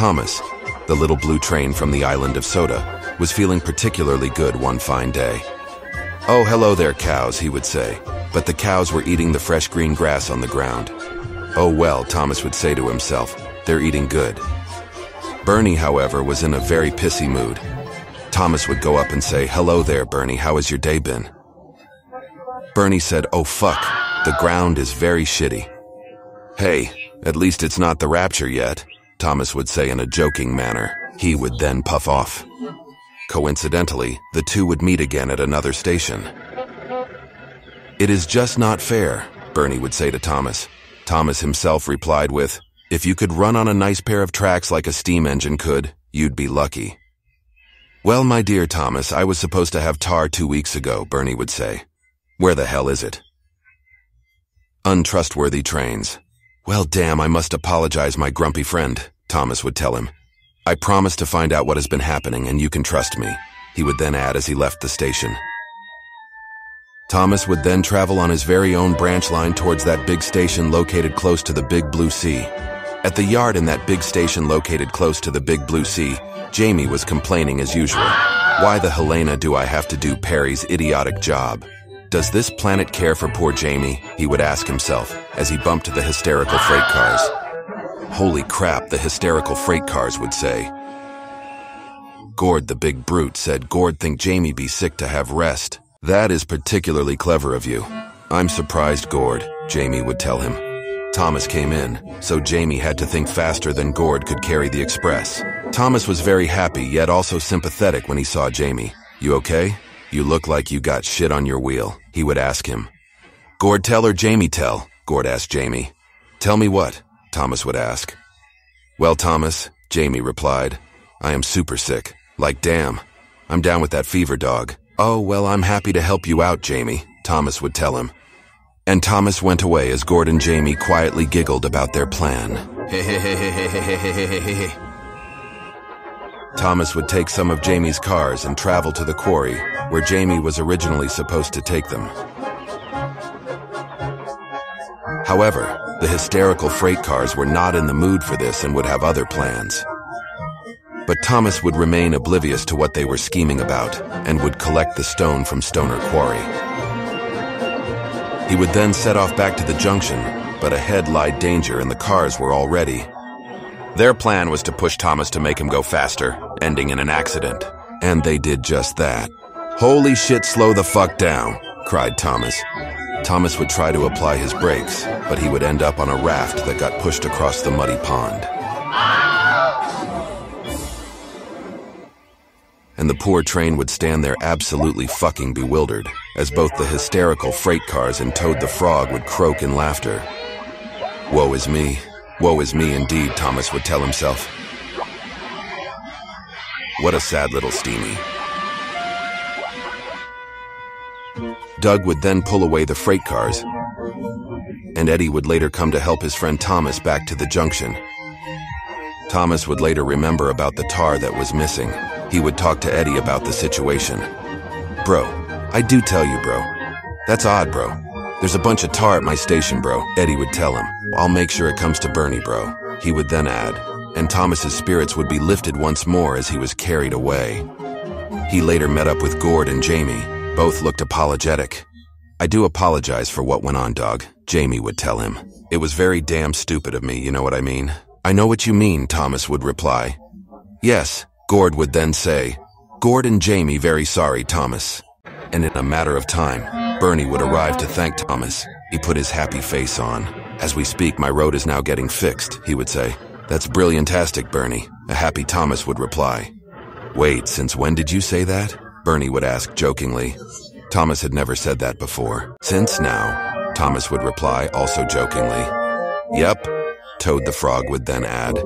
Thomas, the little blue train from the island of Soda, was feeling particularly good one fine day. "Oh, hello there, cows," he would say, but the cows were eating the fresh green grass on the ground. "Oh well," Thomas would say to himself, "they're eating good." Bernie, however, was in a very pissy mood. Thomas would go up and say, "Hello there, Bernie, how has your day been?" Bernie said, "Oh fuck, the ground is very shitty." "Hey, at least it's not the rapture yet," Thomas would say in a joking manner. He would then puff off. Coincidentally, the two would meet again at another station. "It is just not fair," Bernie would say to Thomas. Thomas himself replied with, "If you could run on a nice pair of tracks like a steam engine could, you'd be lucky." "Well, my dear Thomas, I was supposed to have tar 2 weeks ago," Bernie would say. "Where the hell is it?" Untrustworthy trains. "Well, damn, I must apologize, my grumpy friend," Thomas would tell him. "I promise to find out what has been happening, and you can trust me," he would then add as he left the station. Thomas would then travel on his very own branch line towards that big station located close to the Big Blue Sea. At the yard in that big station located close to the Big Blue Sea, Jamie was complaining as usual. "Why the Helena do I have to do Perry's idiotic job? Does this planet care for poor Jamie?" he would ask himself as he bumped the hysterical freight cars. "Holy crap," the hysterical freight cars would say. "Gord the big brute," said Gord, "think Jamie be sick to have rest. That is particularly clever of you." "I'm surprised, Gord," Jamie would tell him. Thomas came in, so Jamie had to think faster than Gord could carry the express. Thomas was very happy, yet also sympathetic when he saw Jamie. "You okay? You look like you got shit on your wheel," he would ask him. "Gord tell or Jamie tell?" Gord asked Jamie. "Tell me what?" Thomas would ask. "Well, Thomas," Jamie replied, "I am super sick. Like damn. I'm down with that fever dog." "Oh, well, I'm happy to help you out, Jamie," Thomas would tell him. And Thomas went away as Gord and Jamie quietly giggled about their plan. Thomas would take some of Jamie's cars and travel to the quarry, where Jamie was originally supposed to take them. However, the hysterical freight cars were not in the mood for this and would have other plans. But Thomas would remain oblivious to what they were scheming about and would collect the stone from Stoner Quarry. He would then set off back to the junction, but ahead lied danger and the cars were all ready. Their plan was to push Thomas to make him go faster, ending in an accident. And they did just that. "Holy shit, slow the fuck down," cried Thomas. Thomas would try to apply his brakes, but he would end up on a raft that got pushed across the muddy pond. And the poor train would stand there absolutely fucking bewildered, as both the hysterical freight cars and Toad the Frog would croak in laughter. Woe is me indeed," Thomas would tell himself. What a sad little steamy. Doug would then pull away the freight cars, and Eddie would later come to help his friend Thomas back to the junction. Thomas would later remember about the tar that was missing. He would talk to Eddie about the situation. "Bro, I do tell you, bro. That's odd, bro. There's a bunch of tar at my station, bro," Eddie would tell him. "I'll make sure it comes to Bernie, bro," he would then add, and Thomas's spirits would be lifted once more as he was carried away. He later met up with Gord and Jamie. Both looked apologetic. "I do apologize for what went on, dog," Jamie would tell him. "It was very damn stupid of me, you know what I mean?" "I know what you mean," Thomas would reply. "Yes," Gord would then say. "Gord and Jamie very sorry, Thomas." And in a matter of time, Bernie would arrive to thank Thomas. He put his happy face on. "As we speak, my road is now getting fixed," he would say. "That's brilliantastic, Bernie," a happy Thomas would reply. "Wait, since when did you say that?" Bernie would ask jokingly. Thomas had never said that before. "Since now," Thomas would reply, also jokingly. "Yep," Toad the Frog would then add.